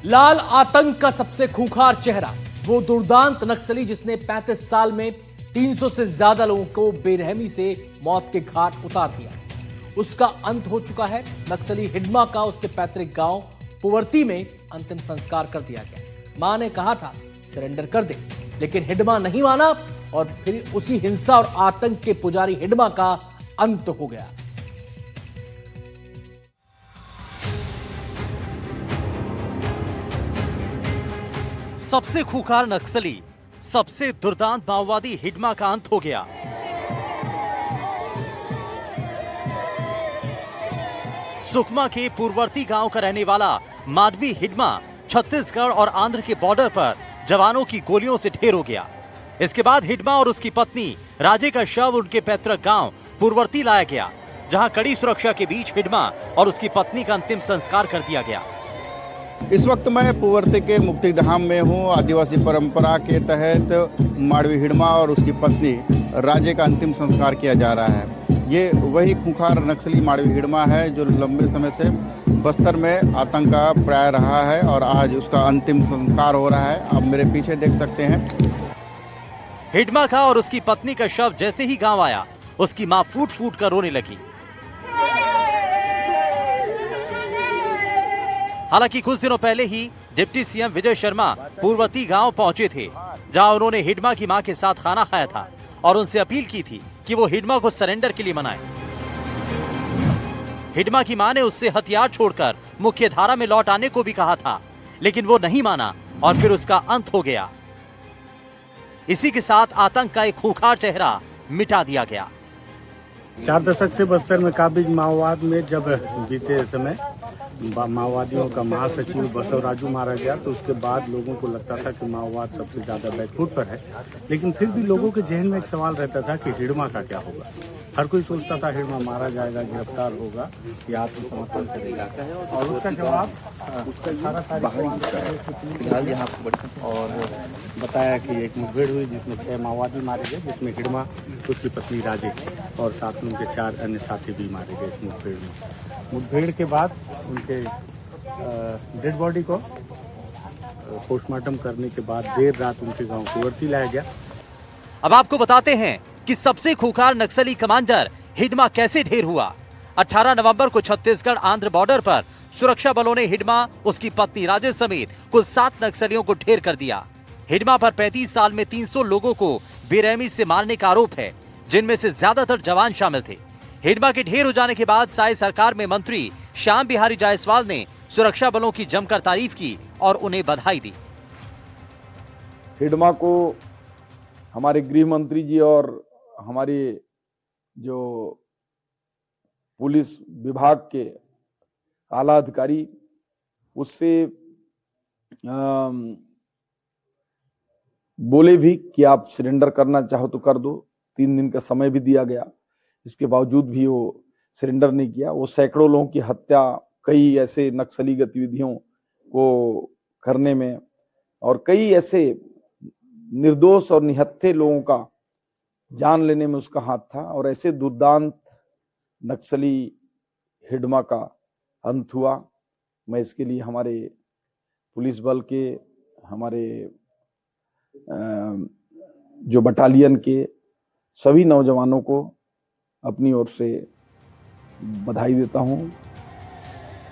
लाल आतंक का सबसे खूंखार चेहरा, वो दुर्दांत नक्सली जिसने 35 साल में 300 से ज्यादा लोगों को बेरहमी से मौत के घाट उतार दिया। उसका अंत हो चुका है। नक्सली हिडमा का उसके पैतृक गांव पुवर्ती में अंतिम संस्कार कर दिया गया। मां ने कहा था सरेंडर कर दे, लेकिन हिडमा नहीं माना और फिर उसी हिंसा और आतंक के पुजारी हिडमा का अंत हो गया। सबसे खूंखार नक्सली, सबसे दुर्दांत माओवादी हिडमा का अंत हो गया। सुकमा के पूर्ववर्ती गांव का रहने वाला माधवी हिडमा छत्तीसगढ़ और आंध्र के बॉर्डर पर जवानों की गोलियों से ढेर हो गया। इसके बाद हिडमा और उसकी पत्नी राजे का शव उनके पैतृक गांव पूर्ववर्ती लाया गया, जहां कड़ी सुरक्षा के बीच हिडमा और उसकी पत्नी का अंतिम संस्कार कर दिया गया। इस वक्त मैं पूर्ववर्ती के मुक्तिधाम में हूँ। आदिवासी परंपरा के तहत माधवी हिडमा और उसकी पत्नी राजे का अंतिम संस्कार किया जा रहा है। ये वही खूंखार नक्सली माधवी हिडमा है जो लंबे समय से बस्तर में आतंक का पर्याय रहा है और आज उसका अंतिम संस्कार हो रहा है। आप मेरे पीछे देख सकते हैं। हिडमा का और उसकी पत्नी का शव जैसे ही गांव आया, उसकी मां फूट फूट कर रोने लगी। हालांकि कुछ दिनों पहले ही डिप्टी सीएम विजय शर्मा पूर्ववर्ती गांव पहुंचे थे, जहां उन्होंने हिडमा की मां के साथ खाना खाया था और उनसे अपील की थी कि वो हिडमा को सरेंडर के लिए मनाए। हिडमा की मां ने उससे हथियार छोड़कर मुख्य धारा में लौट आने को भी कहा था, लेकिन वो नहीं माना और फिर उसका अंत हो गया। इसी के साथ आतंक का एक खूंखार चेहरा मिटा दिया गया। 4 दशक से बस्तर में काबिज माओवाद में जब बीते समय माओवादियों का महासचिव बसवराजू मारा गया, तो उसके बाद लोगों को लगता था कि माओवाद सबसे ज्यादा बैकफुट पर है, लेकिन फिर भी लोगों के जहन में एक सवाल रहता था कि हिडमा का क्या होगा। हर कोई सोचता था हिडमा मारा जाएगा, गिरफ्तार होगा या आत्मसमर्पण करेगा, और उसका जवाब फिलहाल यहाँ और बताया कि एक मुठभेड़ हुई जिसमें 6 माओवादी मारे गए, जिसमें हिडमा, उसकी पत्नी राजे और साथ में उनके 4 अन्य साथी भी मारे गए इस मुठभेड़ में। मुठभेड़ के बाद उनके डेड बॉडी को पोस्टमार्टम करने के बाद देर रात उनके गांव पूर्ववर्ती लाया गया। अब आपको बताते हैं कि सबसे खूंखार नक्सली कमांडर हिडमा कैसे ढेर हुआ। 18 नवंबर को छत्तीसगढ़ आंध्र बॉर्डर पर सुरक्षा बलों ने हिडमा, उसकी पत्नी राजे समेत कुल 7 नक्सलियों को ढेर कर दिया। हिडमा पर 35 साल में 300 लोगों को बेरहमी से मारने का आरोप है, जिनमें से ज्यादातर जवान शामिल थे। हिडमा के ढेर हो जाने के बाद साय सरकार में मंत्री श्याम बिहारी जायसवाल ने सुरक्षा बलों की जमकर तारीफ की और उन्हें बधाई दी। हिडमा को हमारे गृह मंत्री जी और हमारे जो पुलिस विभाग के आला अधिकारी उससे बोले भी कि आप सरेंडर करना चाहो तो कर दो। 3 दिन का समय भी दिया गया, इसके बावजूद भी वो सरेंडर नहीं किया। वो सैकड़ों लोगों की हत्या, कई ऐसे नक्सली गतिविधियों को करने में और कई ऐसे निर्दोष और निहत्थे लोगों का जान लेने में उसका हाथ था, और ऐसे दुर्दांत नक्सली हिडमा का अंत हुआ। मैं इसके लिए हमारे पुलिस बल के, हमारे जो बटालियन के सभी नौजवानों को अपनी ओर से बधाई देता हूं।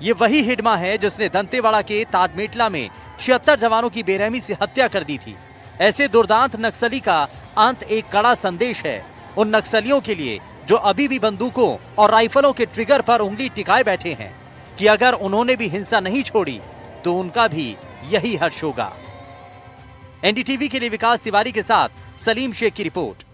ये वही हिडमा है जिसने दंतेवाड़ा के ताजमेटला में 76 जवानों की बेरहमी से हत्या कर दी थी। ऐसे दुर्दांत नक्सली का अंत एक कड़ा संदेश है उन नक्सलियों के लिए जो अभी भी बंदूकों और राइफलों के ट्रिगर पर उंगली टिकाए बैठे हैं कि अगर उन्होंने भी हिंसा नहीं छोड़ी तो उनका भी यही हर्ष होगा। एनडीटीवी के लिए विकास तिवारी के साथ सलीम शेख की रिपोर्ट।